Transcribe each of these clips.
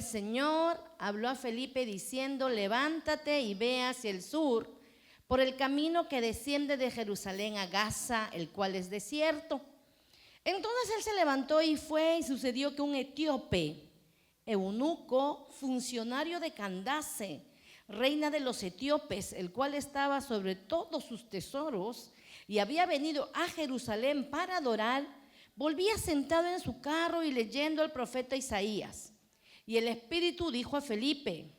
Señor habló a Felipe diciendo: levántate y ve hacia el sur, por el camino que desciende de Jerusalén a Gaza, el cual es desierto. Entonces él se levantó y fue, y sucedió que un etíope, eunuco, funcionario de Candace, reina de los etíopes, el cual estaba sobre todos sus tesoros y había venido a Jerusalén para adorar, volvía sentado en su carro y leyendo al profeta Isaías. Y el Espíritu dijo a Felipe: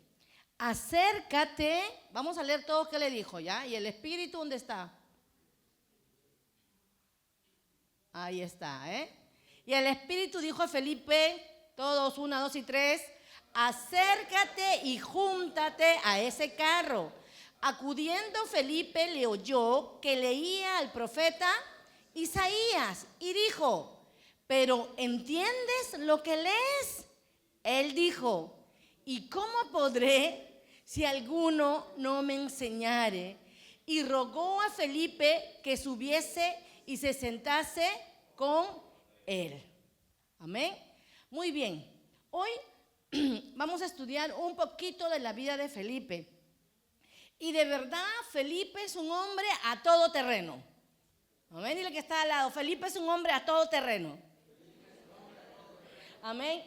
acércate. Vamos a leer todo que le dijo, ¿ya? ¿Y el Espíritu dónde está? Ahí está, ¿eh? Y el Espíritu dijo a Felipe, todos, 1, 2 y 3, acércate y júntate a ese carro. Acudiendo Felipe le oyó que leía al profeta Isaías y dijo: ¿pero entiendes lo que lees? Él dijo: ¿y cómo podré si alguno no me enseñare? Y rogó a Felipe que subiese y se sentase con él. Amén. Muy bien. Hoy vamos a estudiar un poquito de la vida de Felipe. Y de verdad, Felipe es un hombre a todo terreno. Amén. Dile que está al lado: Felipe es un hombre a todo terreno. Amén.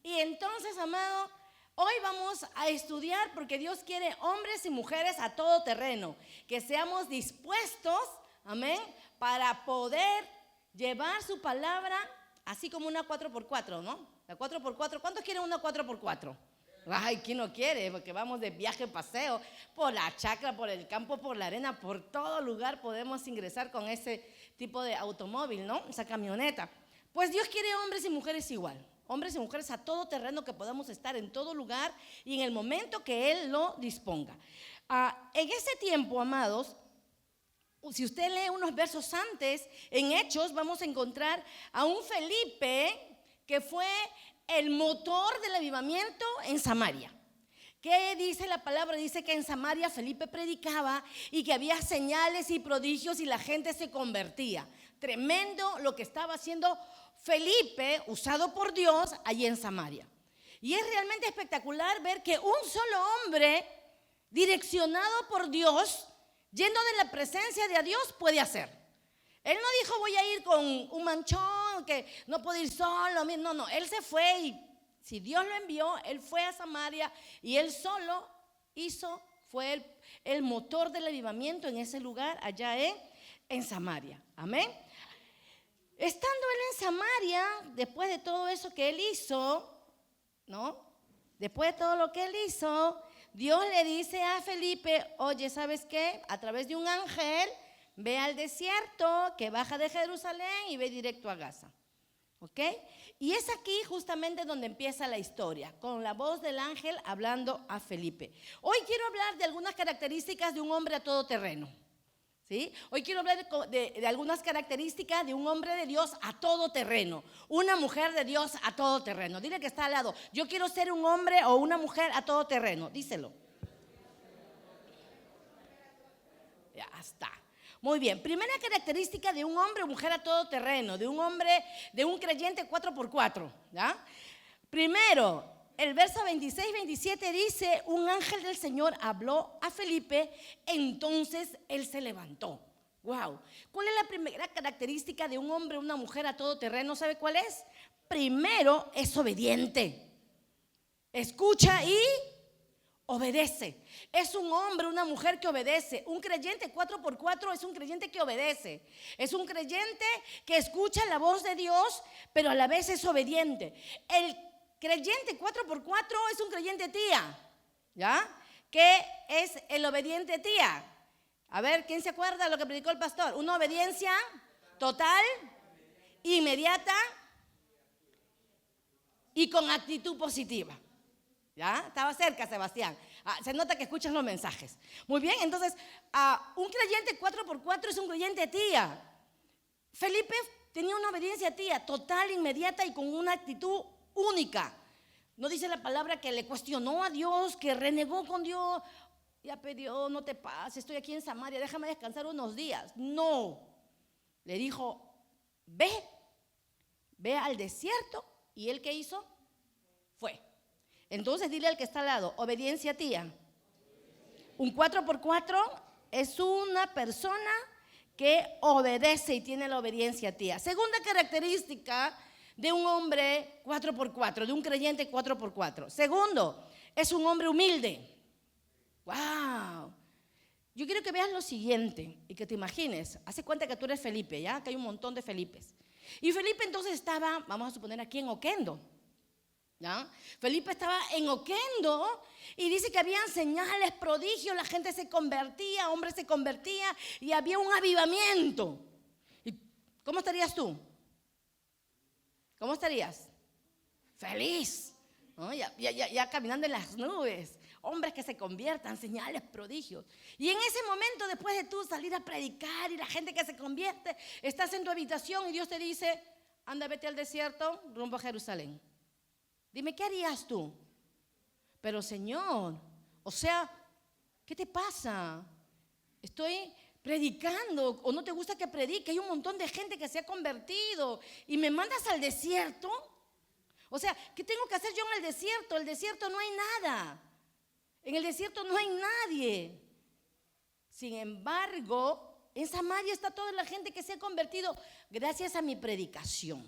Y entonces, amado, hoy vamos a estudiar, porque Dios quiere hombres y mujeres a todo terreno, que seamos dispuestos, amén, para poder llevar su palabra, así como una 4x4, ¿no? La 4x4, ¿cuántos quieren una 4x4? Ay, ¿quién no quiere? Porque vamos de viaje, paseo, por la chacra, por el campo, por la arena, por todo lugar podemos ingresar con ese tipo de automóvil, ¿no? Esa camioneta. Pues Dios quiere hombres y mujeres igual, hombres y mujeres a todo terreno, que podamos estar en todo lugar y en el momento que Él lo disponga. En ese tiempo, amados, si usted lee unos versos antes, en Hechos vamos a encontrar a un Felipe que fue el motor del avivamiento en Samaria. ¿Qué dice la palabra? Dice que en Samaria Felipe predicaba y que había señales y prodigios y la gente se convertía. Tremendo lo que estaba haciendo Felipe, usado por Dios allí en Samaria. Y es realmente espectacular ver que un solo hombre, direccionado por Dios, lleno de la presencia de Dios, puede hacer. Él no dijo: voy a ir con un manchón, que no puedo ir solo. No, él se fue, y si Dios lo envió, él fue a Samaria y él solo fue el motor del avivamiento en ese lugar, allá en Samaria. Amén. Estando él en Samaria, después de todo eso que él hizo, ¿no? Después de todo lo que él hizo, Dios le dice a Felipe: oye, ¿sabes qué? A través de un ángel, ve al desierto que baja de Jerusalén y ve directo a Gaza. ¿Ok? Y es aquí justamente donde empieza la historia, con la voz del ángel hablando a Felipe. Hoy quiero hablar de algunas características de un hombre a todo terreno. ¿Sí? Hoy quiero hablar de algunas características de un hombre de Dios a todo terreno, una mujer de Dios a todo terreno. Dile que está al lado: yo quiero ser un hombre o una mujer a todo terreno. Díselo. Ya está. Muy bien. Primera característica de un hombre o mujer a todo terreno, de un hombre, de un creyente 4x4. ¿Ya? Primero, el verso 26-27 dice: un ángel del Señor habló a Felipe, entonces él se levantó. Wow. ¿Cuál es la primera característica de un hombre o una mujer a todo terreno? ¿Sabe cuál es? Primero, es obediente. Escucha y obedece. Es un hombre, una mujer que obedece. Un creyente 4x4 es un creyente que obedece. Es un creyente que escucha la voz de Dios, pero a la vez es obediente. El creyente 4x4 es un creyente tía. ¿Ya? ¿Qué es el obediente tía? A ver, ¿quién se acuerda de lo que predicó el pastor? Una obediencia total, inmediata y con actitud positiva. ¿Ya? Estaba cerca, Sebastián. Se nota que escuchas los mensajes. Muy bien, entonces, un creyente 4x4 es un creyente tía. Felipe tenía una obediencia tía, total, inmediata y con una actitud única. No dice la palabra que le cuestionó a Dios, que renegó con Dios. Ya, pero no te pases, estoy aquí en Samaria, déjame descansar unos días. No, le dijo: ve al desierto. ¿Y él qué hizo? fue. Entonces dile al que está al lado, obediencia tía. Un 4x4 es una persona que obedece y tiene la obediencia tía. Segunda característica de un hombre 4x4, de un creyente 4x4. Segundo, es un hombre humilde. ¡Wow! Yo quiero que veas lo siguiente y que te imagines. Hace cuenta que tú eres Felipe, ¿ya? Que hay un montón de Felipes. Y Felipe entonces estaba, vamos a suponer aquí en Oquendo, ¿ya? Felipe estaba en Oquendo y dice que habían señales, prodigios, la gente se convertía, hombres se convertían y había un avivamiento. ¿Y cómo estarías tú? ¿Cómo estarías? Feliz, ¿no? Ya caminando en las nubes. Hombres que se conviertan, señales, prodigios. Y en ese momento, después de tú salir a predicar y la gente que se convierte, estás en tu habitación y Dios te dice, anda, vete al desierto, rumbo a Jerusalén. Dime, ¿qué harías tú? Pero Señor, o sea, ¿qué te pasa? Estoy predicando, o no te gusta que predique, hay un montón de gente que se ha convertido y me mandas al desierto. O sea, ¿qué tengo que hacer yo en el desierto? En el desierto no hay nada. En el desierto no hay nadie. Sin embargo, en Samaria está toda la gente que se ha convertido gracias a mi predicación.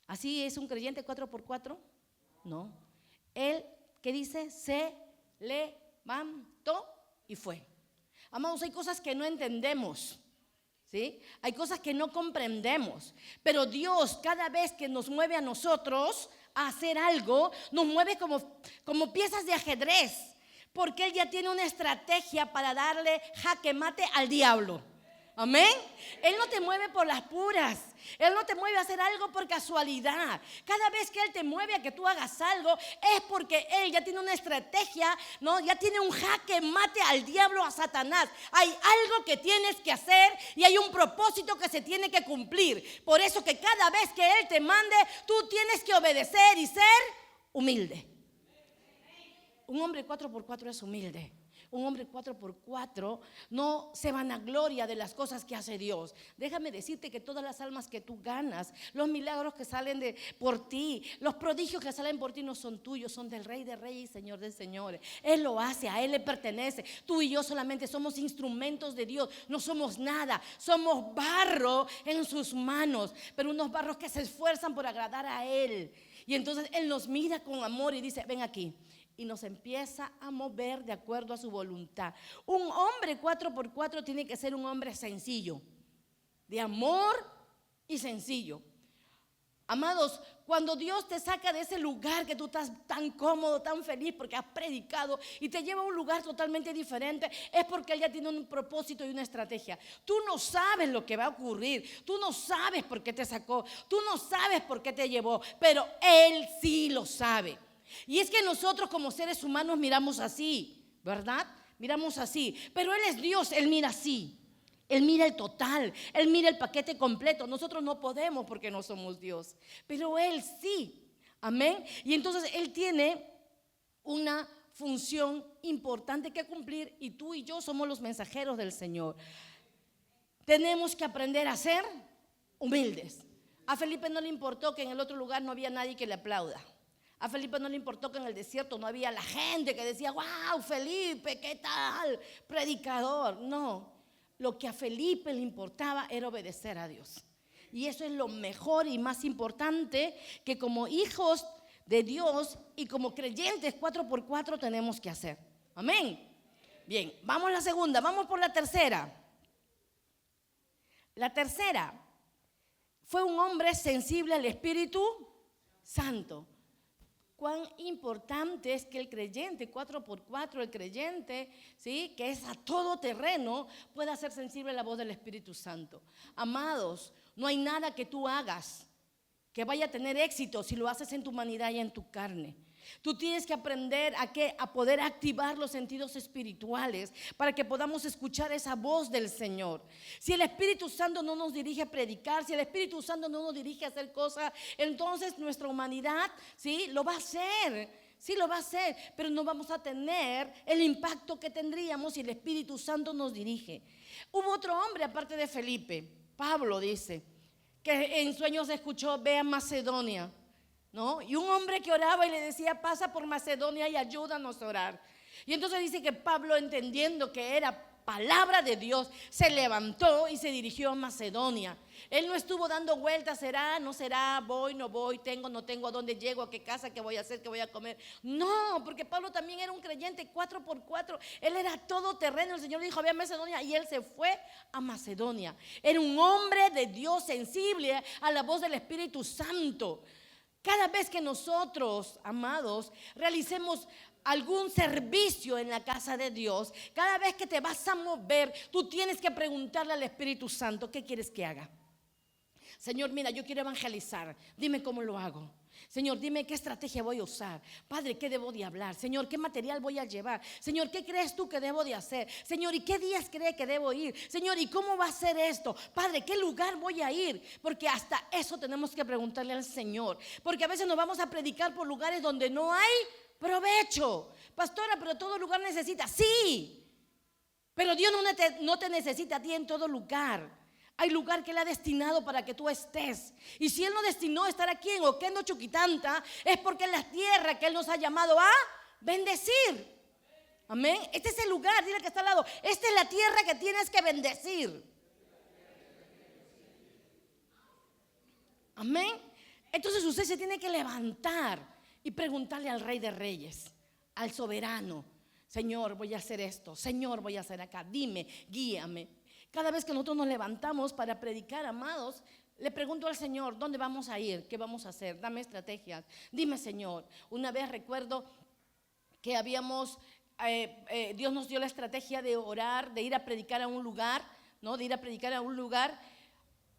¿Así es un creyente 4x4? No. Él, ¿qué dice? Se levantó y fue. Amados, hay cosas que no entendemos, ¿sí? Hay cosas que no comprendemos. Pero Dios, cada vez que nos mueve a nosotros a hacer algo, nos mueve como piezas de ajedrez, porque Él ya tiene una estrategia para darle jaque mate al diablo. Amén. Él no te mueve por las puras. Él no te mueve a hacer algo por casualidad. Cada vez que Él te mueve a que tú hagas algo, es porque Él ya tiene una estrategia, ¿no? Ya tiene un jaque mate al diablo, a Satanás. Hay algo que tienes que hacer y hay un propósito que se tiene que cumplir. Por eso que cada vez que Él te mande, tú tienes que obedecer y ser humilde. Un hombre 4x4 es humilde. Un hombre 4x4 no se vanagloria de las cosas que hace Dios. Déjame decirte que todas las almas que tú ganas, los milagros que salen por ti, los prodigios que salen por ti no son tuyos, son del Rey de Reyes y Señor de Señores. Él lo hace, a Él le pertenece. Tú y yo solamente somos instrumentos de Dios, no somos nada, somos barro en sus manos, pero unos barros que se esfuerzan por agradar a Él. Y entonces Él nos mira con amor y dice, ven aquí. Y nos empieza a mover de acuerdo a su voluntad. Un hombre 4x4 tiene que ser un hombre sencillo, de amor y sencillo. Amados, cuando Dios te saca de ese lugar que tú estás tan cómodo, tan feliz porque has predicado y te lleva a un lugar totalmente diferente, es porque Él ya tiene un propósito y una estrategia. Tú no sabes lo que va a ocurrir, tú no sabes por qué te sacó, tú no sabes por qué te llevó, pero Él sí lo sabe. Y es que nosotros como seres humanos miramos así, ¿verdad? Miramos así, pero Él es Dios, Él mira así. Él mira el total, Él mira el paquete completo. Nosotros no podemos porque no somos Dios, pero Él sí, amén. Y entonces Él tiene una función importante que cumplir y tú y yo somos los mensajeros del Señor. Tenemos que aprender a ser humildes. A Felipe no le importó que en el otro lugar no había nadie que le aplauda. A Felipe no le importó que en el desierto no había la gente que decía, wow, Felipe, ¿qué tal? Predicador. No, lo que a Felipe le importaba era obedecer a Dios. Y eso es lo mejor y más importante que como hijos de Dios y como creyentes 4x4 tenemos que hacer. Amén. Bien, vamos a la segunda, vamos por la tercera. La tercera fue un hombre sensible al Espíritu Santo. Cuán importante es que el creyente 4x4, el creyente, ¿sí?, que es a todo terreno, pueda ser sensible a la voz del Espíritu Santo. Amados, no hay nada que tú hagas que vaya a tener éxito si lo haces en tu humanidad y en tu carne. Tú tienes que aprender a poder activar los sentidos espirituales para que podamos escuchar esa voz del Señor. Si el Espíritu Santo no nos dirige a predicar, si el Espíritu Santo no nos dirige a hacer cosas, entonces nuestra humanidad, ¿sí?, lo va a hacer. Sí lo va a hacer, pero no vamos a tener el impacto que tendríamos si el Espíritu Santo nos dirige. Hubo otro hombre aparte de Felipe, Pablo dice, que en sueños escuchó, ve a Macedonia. ¿no? Y un hombre que oraba y le decía, pasa por Macedonia y ayúdanos a orar. Y entonces dice que Pablo, entendiendo que era palabra de Dios, se levantó y se dirigió a Macedonia. Él no estuvo dando vueltas, será, no será, voy, no voy, tengo, no tengo, a dónde llego, a qué casa, qué voy a hacer, qué voy a comer. No, porque Pablo también era un creyente 4x4. Él era todoterreno. El Señor le dijo, ve a Macedonia, y él se fue a Macedonia. Era un hombre de Dios, sensible a la voz del Espíritu Santo. Cada vez que nosotros, amados, realicemos algún servicio en la casa de Dios, cada vez que te vas a mover, tú tienes que preguntarle al Espíritu Santo, ¿qué quieres que haga? Señor, mira, yo quiero evangelizar, dime cómo lo hago. Señor, dime qué estrategia voy a usar. Padre, ¿qué debo de hablar? Señor, ¿qué material voy a llevar? Señor, ¿qué crees tú que debo de hacer? Señor, ¿y qué días cree que debo ir? Señor, ¿y cómo va a ser esto? Padre, ¿qué lugar voy a ir? Porque hasta eso tenemos que preguntarle al Señor. Porque a veces nos vamos a predicar por lugares donde no hay provecho. Pastora, pero todo lugar necesita. Sí, pero Dios no te necesita a ti en todo lugar. Hay lugar que Él ha destinado para que tú estés. Y si Él no destinó estar aquí en Oquendo, Chuquitanta, es porque es la tierra que Él nos ha llamado a bendecir. Amén. Este es el lugar, dile que está al lado. Esta es la tierra que tienes que bendecir. Amén. Entonces usted se tiene que levantar y preguntarle al Rey de Reyes, al soberano: Señor, voy a hacer esto. Señor, voy a hacer acá. Dime, guíame. Cada vez que nosotros nos levantamos para predicar, amados, le pregunto al Señor, ¿dónde vamos a ir? ¿Qué vamos a hacer? Dame estrategias. Dime, Señor. Una vez recuerdo que Dios nos dio la estrategia de orar, de ir a predicar a un lugar, ¿no? De ir a predicar a un lugar,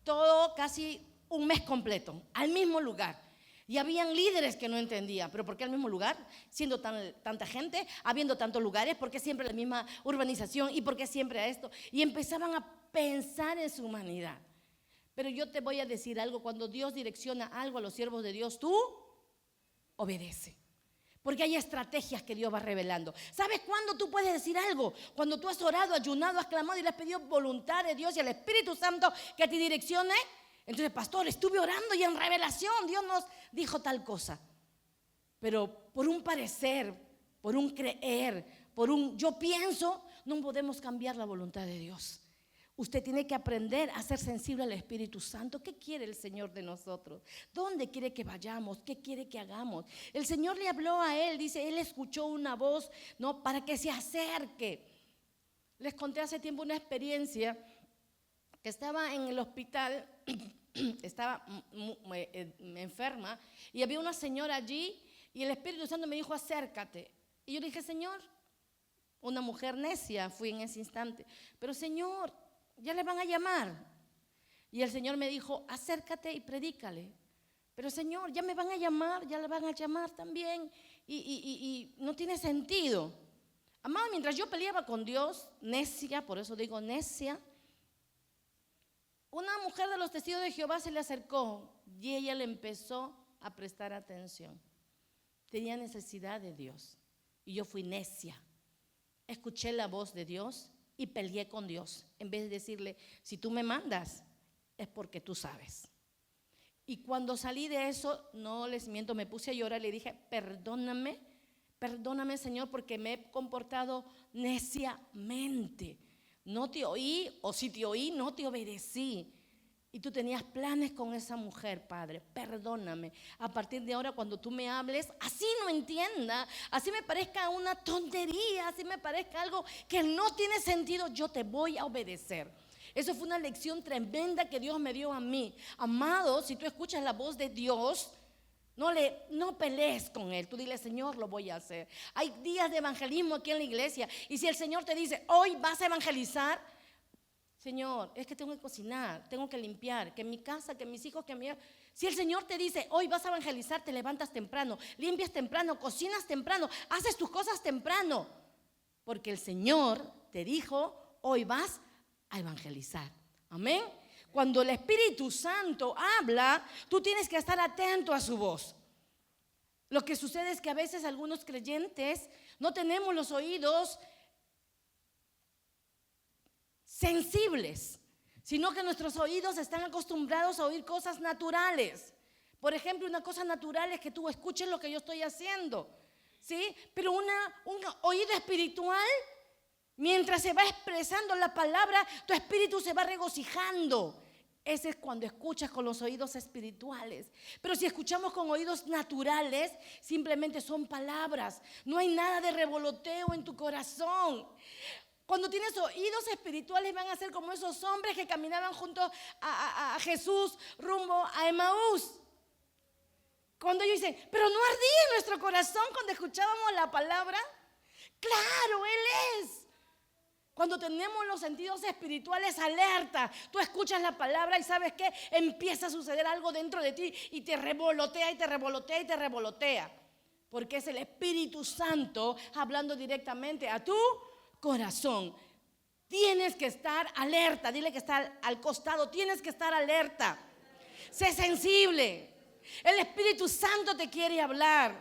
todo casi un mes completo, al mismo lugar. Y habían líderes que no entendían, pero ¿por qué al mismo lugar? Siendo tanta gente, habiendo tantos lugares, ¿por qué siempre la misma urbanización? ¿Y por qué siempre a esto? Y empezaban a pensar en su humanidad. Pero yo te voy a decir algo: cuando Dios direcciona algo a los siervos de Dios, tú obedece. Porque hay estrategias que Dios va revelando. ¿Sabes cuándo tú puedes decir algo? Cuando tú has orado, ayunado, has clamado y le has pedido voluntad de Dios y al Espíritu Santo que te direccione. Entonces, pastor, estuve orando y en revelación Dios nos dijo tal cosa. Pero por un parecer, por un creer, por un yo pienso, no podemos cambiar la voluntad de Dios. Usted tiene que aprender a ser sensible al Espíritu Santo. ¿Qué quiere el Señor de nosotros? ¿Dónde quiere que vayamos? ¿Qué quiere que hagamos? El Señor le habló a él, dice, él escuchó una voz, ¿no? Para que se acerque. Les conté hace tiempo una experiencia que estaba en el hospital, estaba enferma, y había una señora allí, y el Espíritu Santo me dijo, acércate. Y yo le dije, Señor, una mujer necia fui en ese instante, pero Señor, ya le van a llamar. Y el Señor me dijo, acércate y predícale. Pero Señor, ya me van a llamar, ya le van a llamar también, y no tiene sentido. Amado, mientras yo peleaba con Dios, necia, por eso digo necia, una mujer de los testigos de Jehová se le acercó y ella le empezó a prestar atención. Tenía necesidad de Dios y yo fui necia. Escuché la voz de Dios y peleé con Dios. En vez de decirle, si tú me mandas, es porque tú sabes. Y cuando salí de eso, no les miento, me puse a llorar. Le dije, perdóname, Señor, porque me he comportado neciamente. No te oí, o si te oí, no te obedecí. Y tú tenías planes con esa mujer, Padre. Perdóname. A partir de ahora, cuando tú me hables, así no entienda, así me parezca una tontería, así me parezca algo que no tiene sentido, yo te voy a obedecer. Eso fue una lección tremenda que Dios me dio a mí. Amado, si tú escuchas la voz de Dios, no pelees con Él. Tú dile, Señor, lo voy a hacer. Hay días de evangelismo aquí en la iglesia, y si el Señor te dice, hoy vas a evangelizar, Señor, es que tengo que cocinar, tengo que limpiar, que mi casa, que mis hijos, que mi... Si el Señor te dice, hoy vas a evangelizar, te levantas temprano, limpias temprano, cocinas temprano, haces tus cosas temprano, porque el Señor te dijo, hoy vas a evangelizar. Amén. Cuando el Espíritu Santo habla, tú tienes que estar atento a su voz. Lo que sucede es que a veces algunos creyentes no tenemos los oídos sensibles, sino que nuestros oídos están acostumbrados a oír cosas naturales. Por ejemplo, una cosa natural es que tú escuches lo que yo estoy haciendo, ¿sí? Pero un oído espiritual, mientras se va expresando la palabra, tu espíritu se va regocijando. Ese es cuando escuchas con los oídos espirituales. Pero si escuchamos con oídos naturales, simplemente son palabras. No hay nada de revoloteo en tu corazón. Cuando tienes oídos espirituales, van a ser como esos hombres que caminaban junto a Jesús rumbo a Emaús. Cuando ellos dicen, pero no ardía en nuestro corazón cuando escuchábamos la palabra. Claro, Él es. Cuando tenemos los sentidos espirituales alerta, tú escuchas la palabra y ¿sabes qué? Empieza a suceder algo dentro de ti y te revolotea y te revolotea y te revolotea. Porque es el Espíritu Santo hablando directamente a tu corazón. Tienes que estar alerta. Dile que está al costado. Tienes que estar alerta. Sé sensible. El Espíritu Santo te quiere hablar.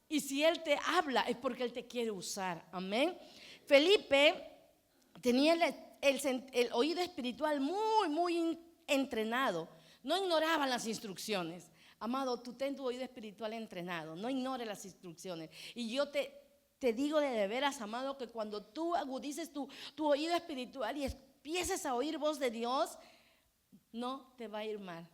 Y si Él te habla es porque Él te quiere usar. Amén. Felipe tenía el oído espiritual muy entrenado. No ignoraba las instrucciones. Amado, tú ten tu oído espiritual entrenado. No ignores las instrucciones. Y yo te digo de veras, amado, que cuando tú agudices tu oído espiritual y empieces a oír voz de Dios, no te va a ir mal.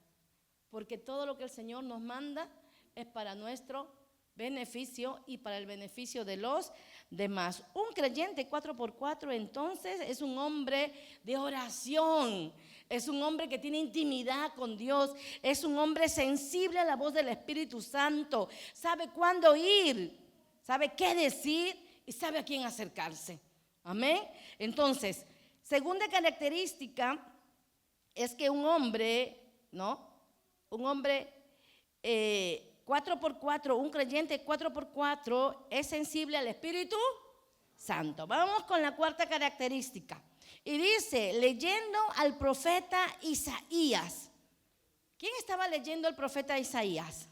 Porque todo lo que el Señor nos manda es para nuestro beneficio y para el beneficio de los demás. Un creyente 4x4 entonces es un hombre de oración, es un hombre que tiene intimidad con Dios, es un hombre sensible a la voz del Espíritu Santo, sabe cuándo oír, sabe qué decir y sabe a quién acercarse. Amén. Entonces, segunda característica es que un hombre, ¿no? Un hombre 4x4, un creyente 4x4 es sensible al Espíritu Santo. Vamos con la cuarta característica. Y dice, leyendo al profeta Isaías. ¿Quién estaba leyendo al profeta Isaías?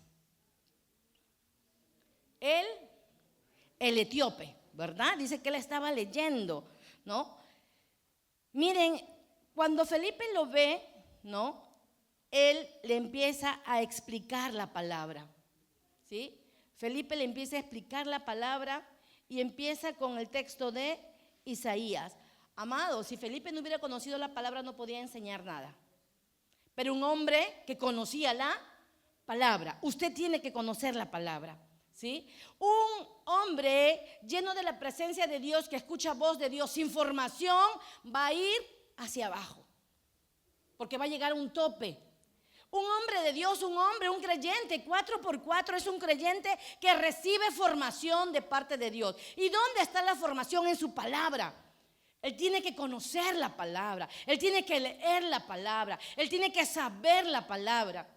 El etíope, ¿verdad? Dice que él estaba leyendo, ¿no? Miren, cuando Felipe lo ve, ¿no? Él le empieza a explicar la palabra. ¿Sí? Felipe le empieza a explicar la palabra y empieza con el texto de Isaías. Amado, si Felipe no hubiera conocido la palabra no podía enseñar nada. Pero un hombre que conocía la palabra, usted tiene que conocer la palabra. ¿Sí? Un hombre lleno de la presencia de Dios, que escucha voz de Dios sin formación, va a ir hacia abajo. Porque va a llegar a un tope. Un hombre de Dios, un creyente 4x4 es un creyente que recibe formación de parte de Dios. ¿Y dónde está la formación? En su palabra. Él tiene que conocer la palabra, él tiene que leer la palabra, él tiene que saber la palabra.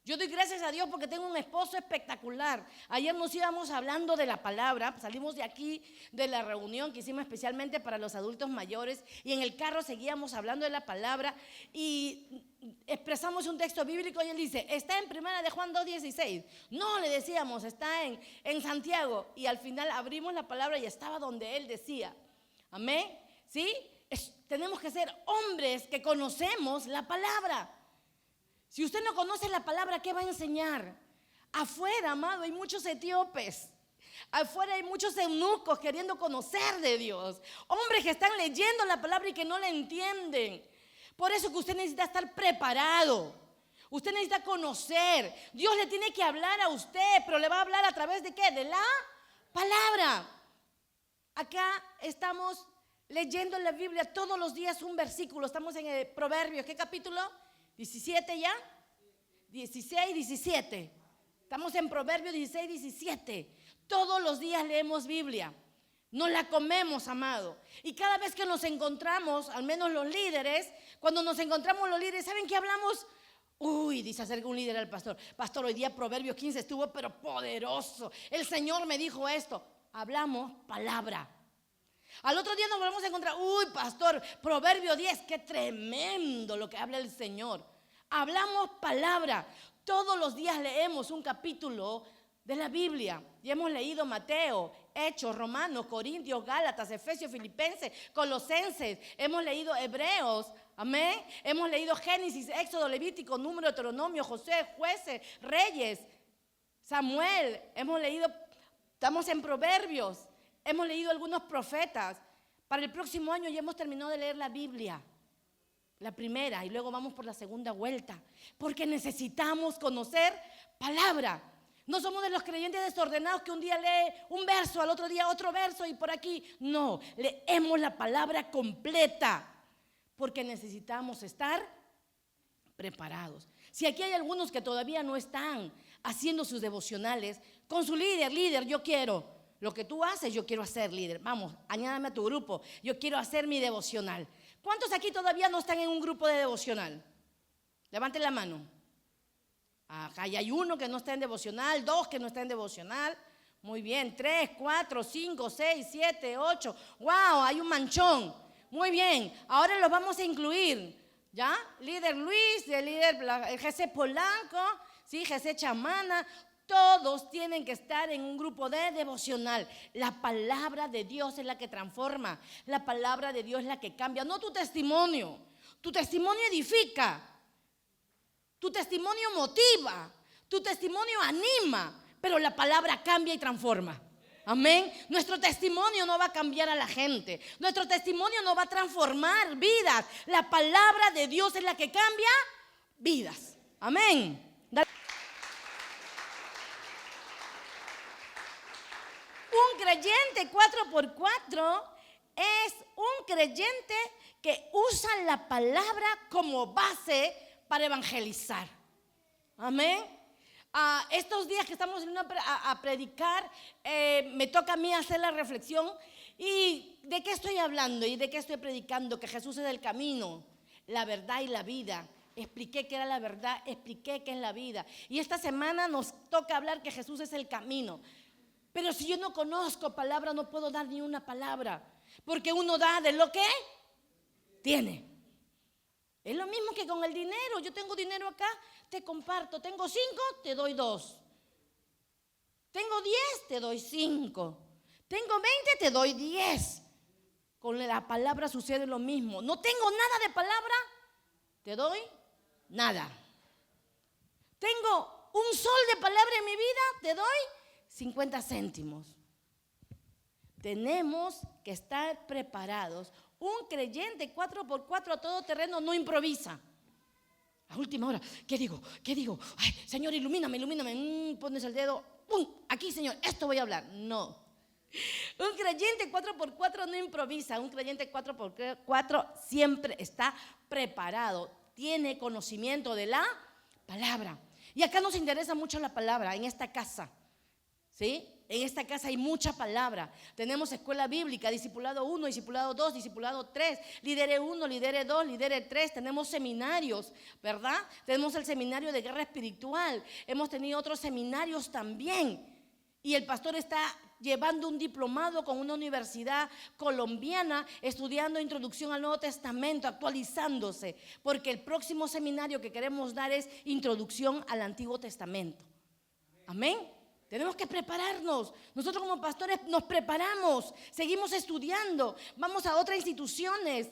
Yo doy gracias a Dios porque tengo un esposo espectacular. Ayer nos íbamos hablando de la palabra, salimos de aquí de la reunión que hicimos especialmente para los adultos mayores y en el carro seguíamos hablando de la palabra y expresamos un texto bíblico y él dice, está en primera de Juan 2:16. No, le decíamos, está en Santiago, y al final abrimos la palabra y estaba donde él decía. Amén. ¿Sí? Tenemos que ser hombres que conocemos la palabra. Si usted no conoce la palabra, ¿qué va a enseñar? Afuera, amado, hay muchos etíopes. Afuera hay muchos eunucos queriendo conocer de Dios. Hombres que están leyendo la palabra y que no la entienden. Por eso que usted necesita estar preparado. Usted necesita conocer. Dios le tiene que hablar a usted, pero le va a hablar a través de ¿qué? De la palabra. Acá estamos leyendo en la Biblia todos los días un versículo. Estamos en el Proverbios. ¿Qué capítulo? 17 ya, 16, 17. Estamos en Proverbios 16, 17. Todos los días leemos Biblia. Nos la comemos, amado. Y cada vez que nos encontramos, al menos los líderes, cuando nos encontramos los líderes, ¿saben qué hablamos? Uy, dice acerca un líder al pastor. Pastor, hoy día Proverbios 15 estuvo pero poderoso. El Señor me dijo esto. Hablamos palabra. Al otro día nos volvemos a encontrar, uy, pastor, Proverbio 10, qué tremendo lo que habla el Señor. Hablamos palabra. Todos los días leemos un capítulo de la Biblia. Y hemos leído Mateo, Hechos, Romanos, Corintios, Gálatas, Efesios, Filipenses, Colosenses. Hemos leído Hebreos, amén. Hemos leído Génesis, Éxodo, Levítico, Número, Deuteronomio, Josué, Jueces, Reyes, Samuel. Hemos leído, estamos en Proverbios. Hemos leído algunos profetas. Para el próximo año ya hemos terminado de leer la Biblia, la primera, y luego vamos por la segunda vuelta, porque necesitamos conocer palabra. No somos de los creyentes desordenados que un día lee un verso, al otro día otro verso y por aquí. No, leemos la palabra completa, porque necesitamos estar preparados. Si aquí hay algunos que todavía no están haciendo sus devocionales, con su líder, yo quiero. Lo que tú haces, yo quiero hacer, líder. Vamos, añádame a tu grupo. Yo quiero hacer mi devocional. ¿Cuántos aquí todavía no están en un grupo de devocional? Levanten la mano. Acá hay uno que no está en devocional, 2 que no está en devocional. Muy bien, 3, 4, 5, 6, 7, 8. ¡Wow! Hay un manchón. Muy bien, ahora los vamos a incluir. ¿Ya? Líder Luis, el líder GC Polanco, ¿sí? GC Chamana. Todos tienen que estar en un grupo de devocional. La palabra de Dios es la que transforma. La palabra de Dios es la que cambia. No tu testimonio. Tu testimonio edifica. Tu testimonio motiva. Tu testimonio anima. Pero la palabra cambia y transforma. Amén. Nuestro testimonio no va a cambiar a la gente. Nuestro testimonio no va a transformar vidas. La palabra de Dios es la que cambia vidas. Amén. Un creyente 4x4 es un creyente que usa la palabra como base para evangelizar. Amén. Estos días que estamos a predicar, me toca a mí hacer la reflexión. ¿Y de qué estoy hablando y de qué estoy predicando? Que Jesús es el camino, la verdad y la vida. Expliqué qué era la verdad, expliqué qué es la vida. Y esta semana nos toca hablar que Jesús es el camino. Pero si yo no conozco palabra, no puedo dar ni una palabra. Porque uno da de lo que tiene. Es lo mismo que con el dinero. Yo tengo dinero acá, te comparto. Tengo 5, te doy 2. Tengo 10, te doy 5. Tengo 20, te doy 10. Con la palabra sucede lo mismo. No tengo nada de palabra, te doy nada. Tengo un sol de palabra en mi vida, te doy 50 céntimos. Tenemos que estar preparados. Un creyente 4x4 a todo terreno no improvisa. A última hora, ¿qué digo? Ay, Señor, ilumíname. Pones el dedo. Aquí, Señor, esto voy a hablar. No. Un creyente 4x4 no improvisa. Un creyente 4x4 siempre está preparado. Tiene conocimiento de la palabra. Y acá nos interesa mucho la palabra en esta casa. ¿Sí? En esta casa hay mucha palabra. Tenemos escuela bíblica, discipulado 1, discipulado 2, discipulado 3, lidere 1, lidere 2, lidere 3. Tenemos seminarios, ¿verdad? Tenemos el seminario de guerra espiritual. Hemos tenido otros seminarios también. Y el pastor está llevando un diplomado con una universidad colombiana, estudiando introducción al Nuevo Testamento, actualizándose. Porque el próximo seminario que queremos dar es introducción al Antiguo Testamento. Amén. Tenemos que prepararnos. Nosotros como pastores nos preparamos, seguimos estudiando, vamos a otras instituciones,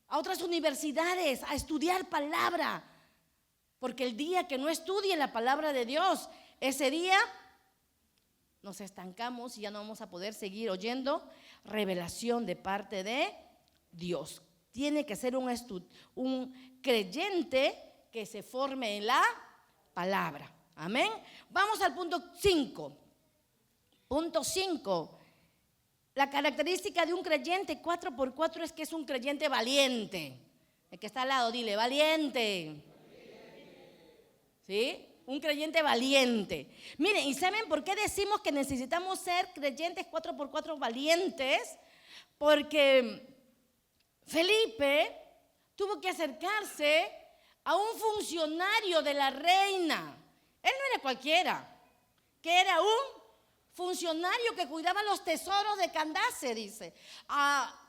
a otras universidades a estudiar palabra. Porque el día que no estudie la palabra de Dios, ese día nos estancamos y ya no vamos a poder seguir oyendo revelación de parte de Dios. Tiene que ser un creyente que se forme en la palabra. Amén. Vamos al punto 5. Punto 5. La característica de un creyente 4x4 es que es un creyente valiente. El que está al lado, dile, valiente. ¿Sí? Un creyente valiente. Miren, ¿y saben por qué decimos que necesitamos ser creyentes 4x4 valientes? Porque Felipe tuvo que acercarse a un funcionario de la reina. Él no era cualquiera, que era un funcionario que cuidaba los tesoros de Candace, dice.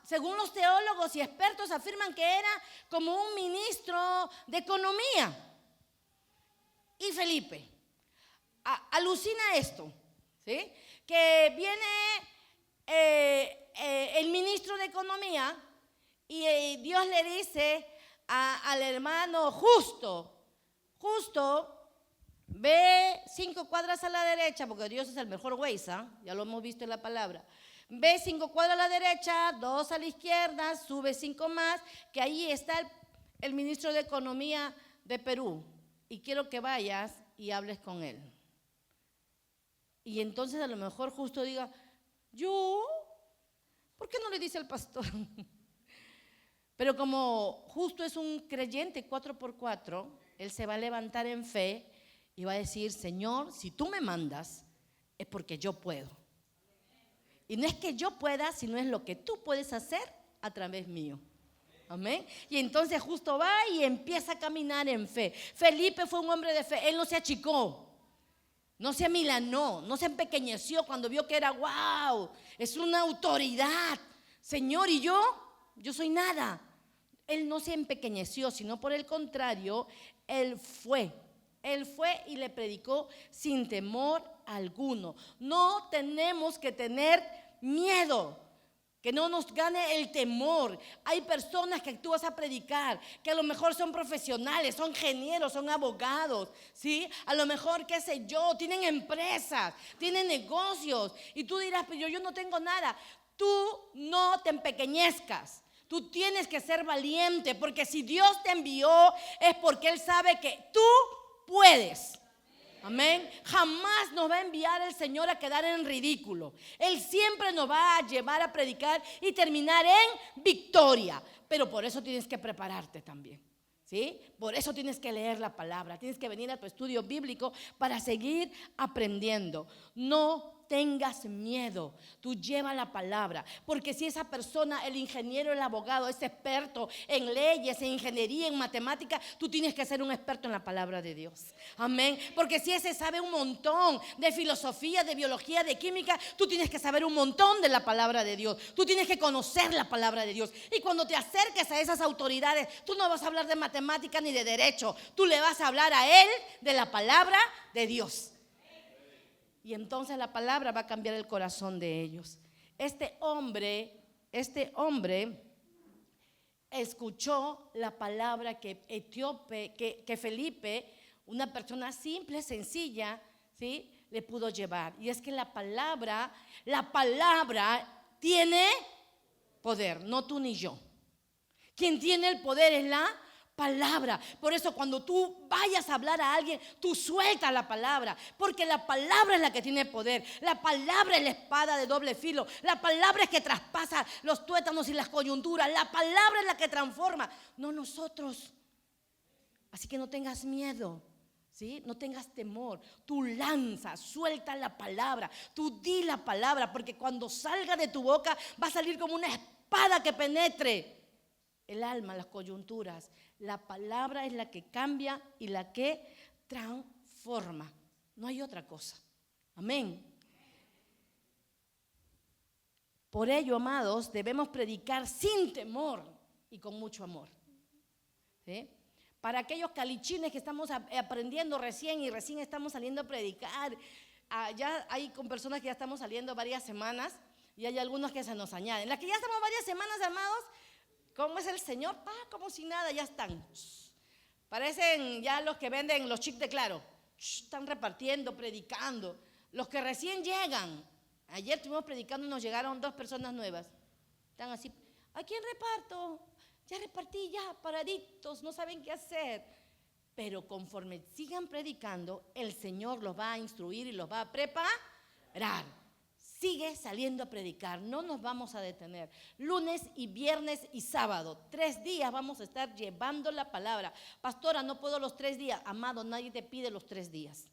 Según los teólogos y expertos afirman que era como un ministro de economía. Y Felipe, alucina esto, ¿sí? Que viene el ministro de Economía y Dios le dice al hermano Justo, ve 5 cuadras a la derecha, porque Dios es el mejor Waze, ya lo hemos visto en la palabra. Ve 5 cuadras a la derecha, 2 a la izquierda, sube 5 más, que ahí está el ministro de Economía de Perú. Y quiero que vayas y hables con él. Y entonces a lo mejor Justo diga, ¿yo? ¿Por qué no le dice al pastor? Pero como Justo es un creyente 4x4, él se va a levantar en fe y va a decir, Señor, si tú me mandas, es porque yo puedo. Y no es que yo pueda, sino es lo que tú puedes hacer a través mío. Amén. Y entonces Justo va y empieza a caminar en fe. Felipe fue un hombre de fe, él no se achicó. No se amilanó, no se empequeñeció cuando vio que era wow, es una autoridad. Señor, ¿y yo soy nada. Él no se empequeñeció, sino por el contrario, él fue y le predicó sin temor alguno. No tenemos que tener miedo, que no nos gane el temor. Hay personas que tú vas a predicar, que a lo mejor son profesionales, son ingenieros, son abogados, ¿sí? A lo mejor, qué sé yo, tienen empresas, tienen negocios. Y tú dirás, pero yo no tengo nada. Tú no te empequeñezcas. Tú tienes que ser valiente, porque si Dios te envió es porque Él sabe que tú puedes. Amén. Jamás nos va a enviar el Señor a quedar en ridículo. Él siempre nos va a llevar a predicar y terminar en victoria. Pero por eso tienes que prepararte también, ¿sí? Por eso tienes que leer la palabra. Tienes que venir a tu estudio bíblico para seguir aprendiendo. No tengas miedo, tú lleva la palabra, porque si esa persona, el ingeniero, el abogado, es experto en leyes, en ingeniería, en matemáticas, tú tienes que ser un experto en la palabra de Dios. Amén. Porque si ese sabe un montón de filosofía, de biología, de química, tú tienes que saber un montón de la palabra de Dios. Tú tienes que conocer la palabra de Dios. Y cuando te acerques a esas autoridades, tú no vas a hablar de matemática ni de derecho, tú le vas a hablar a él de la palabra de Dios. Y entonces la palabra va a cambiar el corazón de ellos. Este hombre escuchó la palabra que Felipe, una persona simple, sencilla, ¿sí?, le pudo llevar. Y es que la palabra tiene poder, no tú ni yo. Quien tiene el poder es la palabra. Por eso cuando tú vayas a hablar a alguien, tú sueltas la palabra, porque la palabra es la que tiene poder. La palabra es la espada de doble filo. La palabra es que traspasa los tuétanos y las coyunturas. La palabra es la que transforma, no nosotros. Así que no tengas miedo, ¿sí? No tengas temor. Tú lanza, suelta la palabra, tú di la palabra, porque cuando salga de tu boca va a salir como una espada que penetre el alma, las coyunturas. La palabra es la que cambia y la que transforma. No hay otra cosa. Amén. Por ello, amados, debemos predicar sin temor y con mucho amor, ¿sí? Para aquellos calichines que estamos aprendiendo recién estamos saliendo a predicar, ya hay con personas que ya estamos saliendo varias semanas y hay algunos que se nos añaden. Las que ya estamos varias semanas, amados, ¿cómo es el Señor? Como si nada, ya están. Parecen ya los que venden los chips de Claro. Están repartiendo, predicando. Los que recién llegan. Ayer estuvimos predicando y nos llegaron 2 personas nuevas. Están así, ¿a quién reparto? Ya repartí, ya paraditos, no saben qué hacer. Pero conforme sigan predicando, el Señor los va a instruir y los va a preparar. Sigue saliendo a predicar, no nos vamos a detener. Lunes y viernes y sábado, 3 días vamos a estar llevando la palabra. Pastora, no puedo los 3 días. Amado, nadie te pide los 3 días.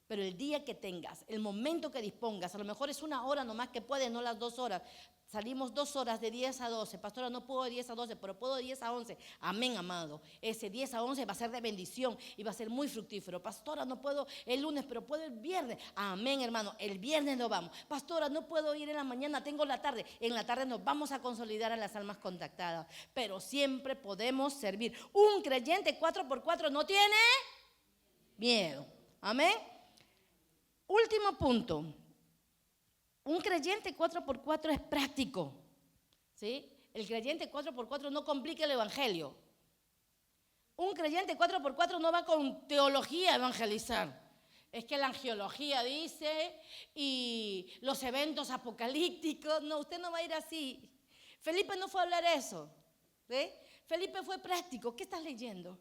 Pero el día que tengas, el momento que dispongas, a lo mejor es 1 hora nomás que puedes, no las 2 horas. Salimos 2 horas de 10 a 12. Pastora, no puedo de 10 a 12, pero puedo de 10 a 11. Amén, amado. Ese 10 a 11 va a ser de bendición y va a ser muy fructífero. Pastora, no puedo el lunes, pero puedo el viernes. Amén, hermano. El viernes nos vamos. Pastora, no puedo ir en la mañana, tengo la tarde. En la tarde nos vamos a consolidar a las almas contactadas. Pero siempre podemos servir. Un creyente 4x4 no tiene miedo. Amén. Último punto. Un creyente 4x4 es práctico, ¿sí? El creyente 4x4 no complica el evangelio. Un creyente 4x4 no va con teología a evangelizar. Es que la angiología dice y los eventos apocalípticos. No, usted no va a ir así. Felipe no fue a hablar eso, ¿sí? Felipe fue práctico. ¿Qué estás leyendo?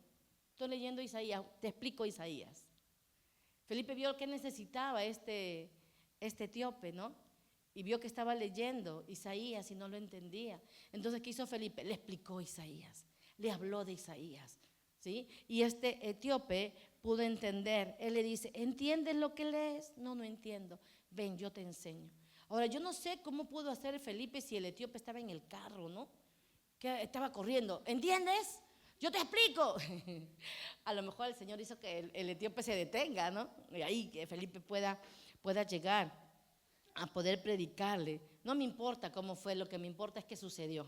Estoy leyendo Isaías, te explico Isaías. Felipe vio que necesitaba este etíope, ¿no? Y vio que estaba leyendo Isaías y no lo entendía. Entonces, ¿qué hizo Felipe? Le explicó Isaías, le habló de Isaías, ¿sí? Y este etíope pudo entender. Él le dice, ¿entiendes lo que lees? No, no entiendo. Ven, yo te enseño. Ahora, yo no sé cómo pudo hacer Felipe si el etíope estaba en el carro, ¿no? Que estaba corriendo. ¿Entiendes? Yo te explico. A lo mejor el Señor hizo que el etíope se detenga, ¿no? Y ahí que Felipe pueda llegar a poder predicarle. No me importa cómo fue, lo que me importa es que sucedió.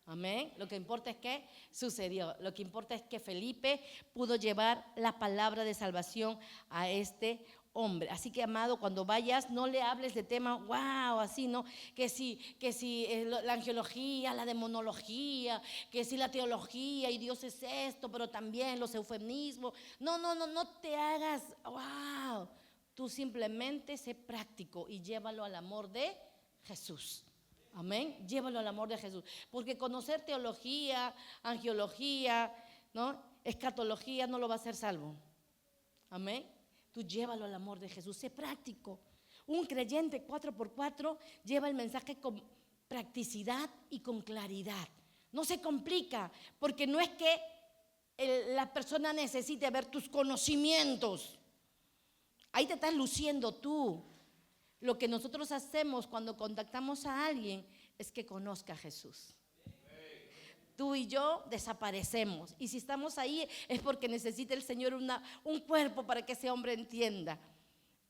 Amén. Lo que importa es que sucedió. Lo que importa es que Felipe pudo llevar la palabra de salvación a este hombre. Así que, amado, cuando vayas, no le hables de tema, wow, así, ¿no? Que si la angiología, la demonología, que si la teología y Dios es esto, pero también los eufemismos. No te hagas, wow. Tú simplemente sé práctico y llévalo al amor de Jesús. Amén. Llévalo al amor de Jesús. Porque conocer teología, angiología, ¿no? Escatología no lo va a hacer salvo. Amén. Tú llévalo al amor de Jesús. Sé práctico. Un creyente 4x4 lleva el mensaje con practicidad y con claridad. No se complica, porque no es que la persona necesite ver tus conocimientos. Ahí te estás luciendo tú. Lo que nosotros hacemos cuando contactamos a alguien es que conozca a Jesús. Tú y yo desaparecemos. Y si estamos ahí es porque necesita el Señor un cuerpo para que ese hombre entienda.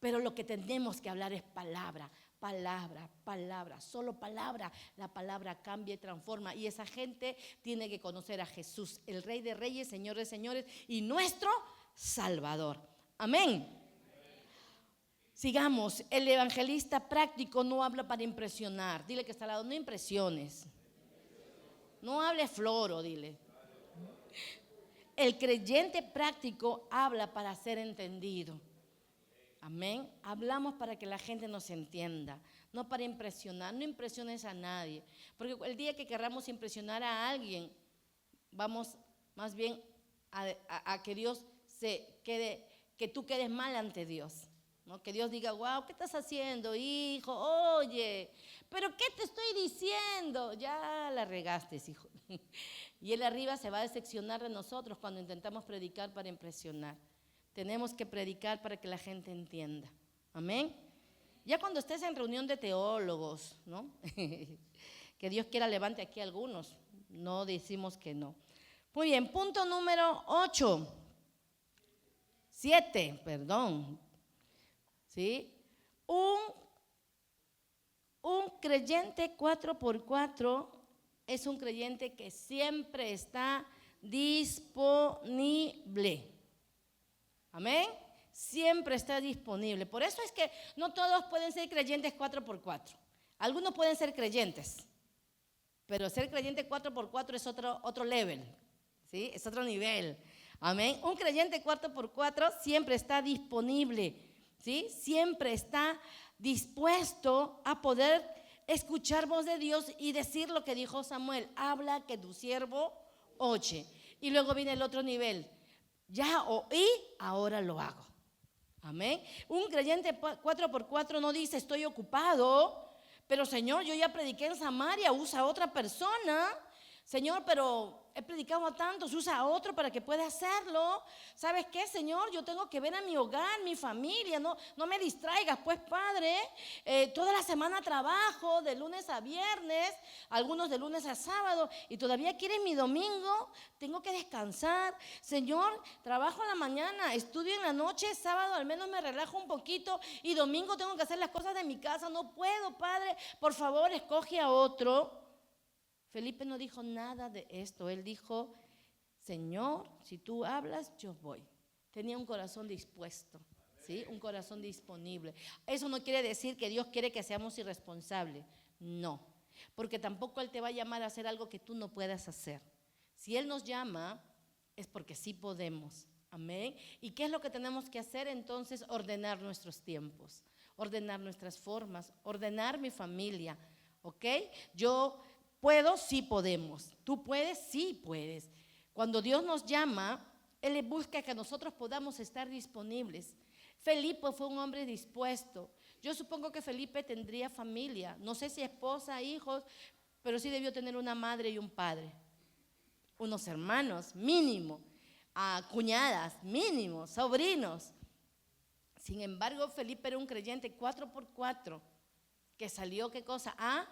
Pero lo que tenemos que hablar es palabra, palabra, palabra, solo palabra. La palabra cambia y transforma. Y esa gente tiene que conocer a Jesús, el Rey de Reyes, Señor de Señores y nuestro Salvador. Amén. Sigamos, el evangelista práctico no habla para impresionar. Dile que está al lado, no impresiones. No hable floro, dile. El creyente práctico habla para ser entendido. Amén. Hablamos para que la gente nos entienda, no para impresionar. No impresiones a nadie. Porque el día que queramos impresionar a alguien, vamos más bien a que Dios que tú quedes mal ante Dios. ¿No? Que Dios diga, wow, ¿qué estás haciendo, hijo? Oye, ¿pero qué te estoy diciendo? Ya la regaste, hijo. Y él arriba se va a decepcionar de nosotros cuando intentamos predicar para impresionar. Tenemos que predicar para que la gente entienda. Amén. Ya cuando estés en reunión de teólogos, ¿no? Que Dios quiera levante aquí a algunos. No decimos que no. Muy bien, punto número 7, perdón. ¿Sí? Un creyente 4x4 es un creyente que siempre está disponible. Amén. Siempre está disponible. Por eso es que no todos pueden ser creyentes 4x4. Algunos pueden ser creyentes, pero ser creyente 4x4 es otro level, ¿sí? Es otro nivel. Amén. Un creyente 4x4 siempre está disponible, ¿sí? Siempre está dispuesto a poder escuchar voz de Dios y decir lo que dijo Samuel: habla que tu siervo oye. Y luego viene el otro nivel: ya oí, ahora lo hago. Amén. Un creyente 4x4 no dice estoy ocupado, pero Señor, yo ya prediqué en Samaria, usa a otra persona. Señor, pero he predicado a tantos, usa a otro para que pueda hacerlo. ¿Sabes qué, Señor? Yo tengo que ver a mi hogar, mi familia. No me distraigas, pues, Padre. Toda la semana trabajo, de lunes a viernes, algunos de lunes a sábado, y todavía quieren mi domingo. Tengo que descansar. Señor, trabajo en la mañana, estudio en la noche, sábado al menos me relajo un poquito, y domingo tengo que hacer las cosas de mi casa. No puedo, Padre. Por favor, escoge a otro. Felipe no dijo nada de esto. Él dijo: Señor, si tú hablas, yo voy. Tenía un corazón dispuesto. ¿sí? Un corazón disponible. Eso no quiere decir que Dios quiere que seamos irresponsables. No, porque tampoco Él te va a llamar a hacer algo que tú no puedas hacer. Si Él nos llama, es porque sí podemos. Amén. ¿Y qué es lo que tenemos que hacer entonces? Ordenar nuestros tiempos, ordenar nuestras formas, ordenar mi familia. ¿Ok? Yo puedo, sí podemos. Tú puedes, sí puedes. Cuando Dios nos llama, Él busca que nosotros podamos estar disponibles. Felipe fue un hombre dispuesto. Yo supongo que Felipe tendría familia. No sé si esposa, hijos, pero sí debió tener una madre y un padre. Unos hermanos, mínimo. Cuñadas, mínimo. Sobrinos. Sin embargo, Felipe era un creyente 4x4 que salió, ¿qué cosa? A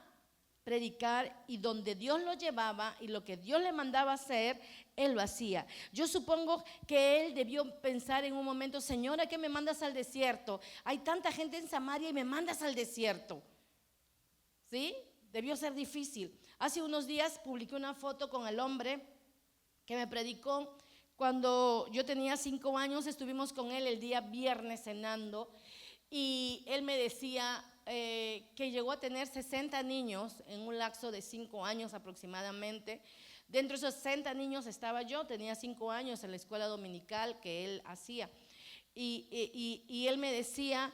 predicar, y donde Dios lo llevaba y lo que Dios le mandaba hacer, él lo hacía. Yo supongo que él debió pensar en un momento: Señora, ¿qué me mandas al desierto? Hay tanta gente en Samaria y me mandas al desierto. ¿Sí? Debió ser difícil. Hace unos días publiqué una foto con el hombre que me predicó. Cuando yo tenía 5 años, estuvimos con él el día viernes cenando, y él me decía que llegó a tener 60 niños en un lapso de 5 años aproximadamente. Dentro de esos 60 niños estaba yo, tenía 5 años en la escuela dominical que él hacía. Y él me decía,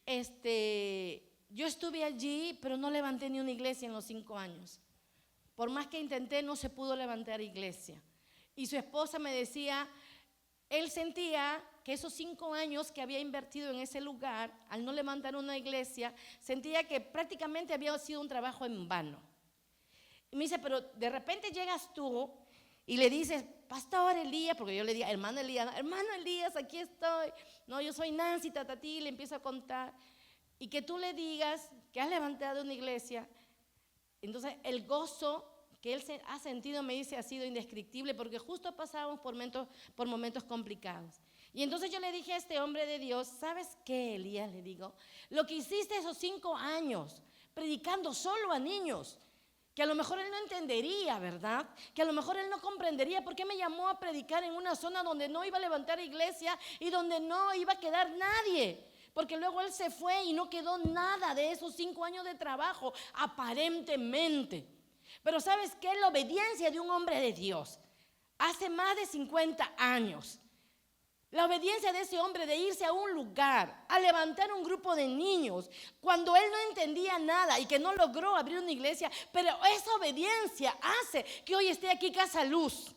yo estuve allí, pero no levanté ni una iglesia en los 5 años. Por más que intenté, no se pudo levantar iglesia. Y su esposa me decía, él sentía que esos 5 años que había invertido en ese lugar, al no levantar una iglesia, sentía que prácticamente había sido un trabajo en vano. Y me dice, pero de repente llegas tú y le dices, Pastor Elías, porque yo le digo, hermano Elías, aquí estoy. No, yo soy Nancy, tatatí, le empiezo a contar. Y que tú le digas que has levantado una iglesia. Entonces el gozo que él ha sentido, me dice, ha sido indescriptible, porque justo pasábamos por momentos complicados. Y entonces yo le dije a este hombre de Dios, ¿sabes qué, Elías? Le digo, lo que hiciste esos 5 años, predicando solo a niños, que a lo mejor él no entendería, ¿verdad? Que a lo mejor él no comprendería por qué me llamó a predicar en una zona donde no iba a levantar iglesia y donde no iba a quedar nadie. Porque luego él se fue y no quedó nada de esos 5 años de trabajo, aparentemente. Pero ¿sabes qué? La obediencia de un hombre de Dios hace más de 50 años. La obediencia de ese hombre de irse a un lugar, a levantar un grupo de niños, cuando él no entendía nada y que no logró abrir una iglesia, pero esa obediencia hace que hoy esté aquí Casa Luz.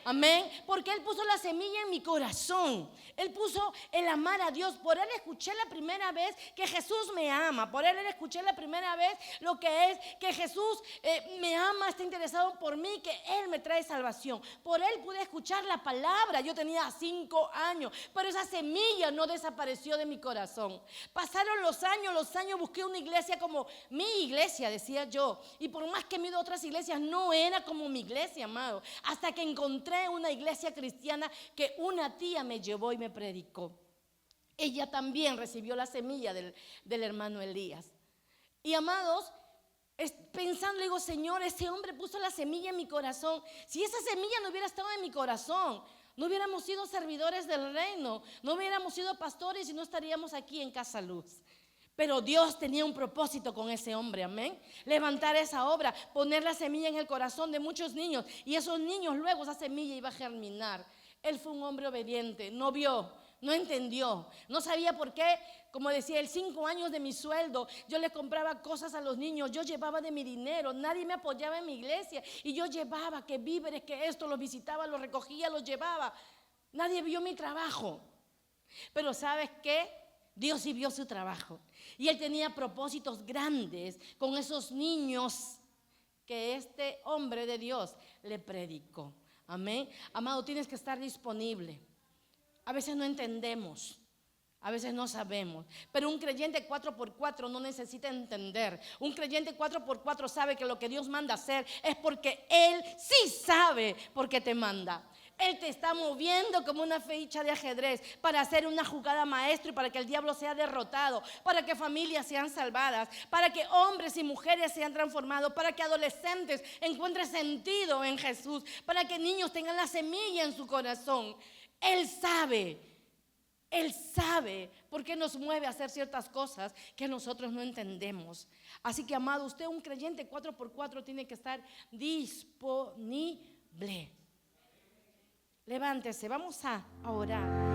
Amén, porque él puso la semilla en mi corazón. Él puso el amar a Dios. Por él escuché la primera vez que Jesús me ama. Por él escuché la primera vez lo que es que Jesús me ama, está interesado por mí, que él me trae salvación. Por él pude escuchar la palabra. Yo tenía 5 años, pero esa semilla no desapareció de mi corazón. Pasaron los años, busqué una iglesia como mi iglesia, decía yo. Y por más que me he ido a otras iglesias, no era como mi iglesia, amado. Hasta que encontré una iglesia cristiana que una tía me llevó y me predicó. Ella también recibió la semilla del hermano Elías. Y amados, pensando, digo, Señor, ese hombre puso la semilla en mi corazón. Si esa semilla no hubiera estado en mi corazón, no hubiéramos sido servidores del reino, no hubiéramos sido pastores y no estaríamos aquí en Casa Luz. Pero Dios tenía un propósito con ese hombre, amén. Levantar esa obra, poner la semilla en el corazón de muchos niños. Y esos niños luego esa semilla iba a germinar. Él fue un hombre obediente, no vio, no entendió, no sabía por qué. Como decía él, 5 años de mi sueldo, yo le compraba cosas a los niños, yo llevaba de mi dinero, nadie me apoyaba en mi iglesia. Y yo llevaba que víveres, que esto, los visitaba, los recogía, los llevaba. Nadie vio mi trabajo. Pero ¿sabes qué? Dios sí vio su trabajo. Y él tenía propósitos grandes con esos niños que este hombre de Dios le predicó. Amén. Amado, tienes que estar disponible. A veces no entendemos, a veces no sabemos, pero un creyente 4x4 no necesita entender. Un creyente 4x4 sabe que lo que Dios manda hacer es porque Él sí sabe por qué te manda. Él te está moviendo como una ficha de ajedrez para hacer una jugada maestra y para que el diablo sea derrotado, para que familias sean salvadas, para que hombres y mujeres sean transformados, para que adolescentes encuentren sentido en Jesús, para que niños tengan la semilla en su corazón. Él sabe Él sabe por qué nos mueve a hacer ciertas cosas que nosotros no entendemos. Así que, amado, usted, un creyente 4x4, tiene que estar disponible. Levántese, vamos a orar.